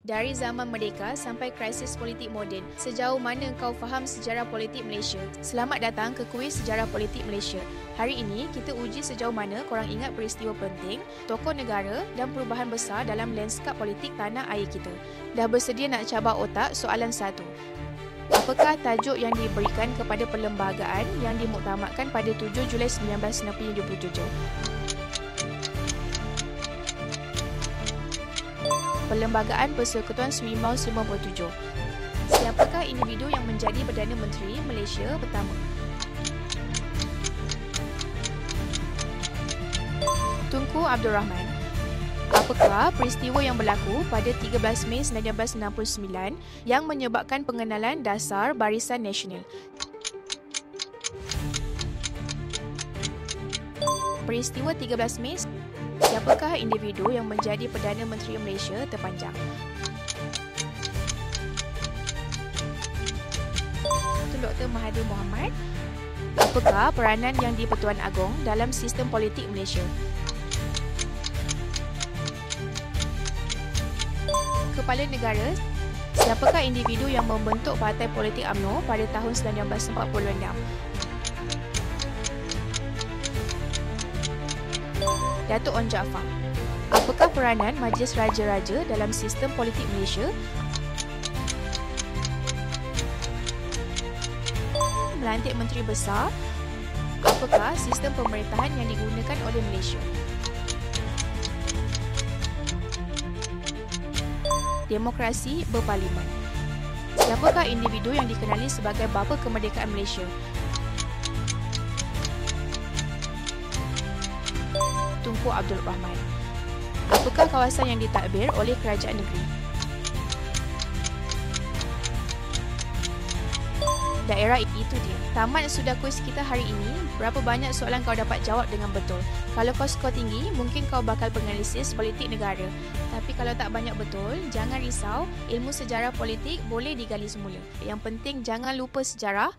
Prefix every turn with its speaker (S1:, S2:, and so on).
S1: Dari zaman merdeka sampai krisis politik moden, sejauh mana kau faham sejarah politik Malaysia? Selamat datang ke kuis sejarah politik Malaysia. Hari ini, kita uji sejauh mana korang ingat peristiwa penting, tokoh negara dan perubahan besar dalam lanskap politik tanah air kita. Dah bersedia nak cabar otak soalan 1. Apakah tajuk yang diberikan kepada perlembagaan yang dimuktamadkan pada 7 Julai 1977? Perlembagaan Persekutuan Srimau 97. Siapakah individu yang menjadi Perdana Menteri Malaysia pertama? Tunku Abdul Rahman. Apakah peristiwa yang berlaku pada 13 Mei 1969 yang menyebabkan pengenalan dasar Barisan Nasional? Peristiwa 13 Mei. Siapakah individu yang menjadi Perdana Menteri Malaysia terpanjang? Tun Dr. Mahathir Mohamad. Apakah peranan Yang di-Pertuan Agong dalam sistem politik Malaysia? Kepala Negara. Siapakah individu yang membentuk Partai Politik UMNO pada tahun 1946? Datuk Onn Jaafar. Apakah peranan Majlis Raja-Raja dalam sistem politik Malaysia? Melantik Menteri Besar. Apakah sistem pemerintahan yang digunakan oleh Malaysia? Demokrasi berparlimen. Siapakah individu yang dikenali sebagai bapa kemerdekaan Malaysia? Tunku Abdul Rahman. Apakah kawasan yang ditadbir oleh kerajaan negeri? Daerah itu dia. Tamat sudah kuis kita hari ini. Berapa banyak soalan kau dapat jawab dengan betul? Kalau kau skor tinggi, mungkin kau bakal penganalisis politik negara. Tapi kalau tak banyak betul, jangan risau. Ilmu sejarah politik boleh digali semula. Yang penting jangan lupa sejarah.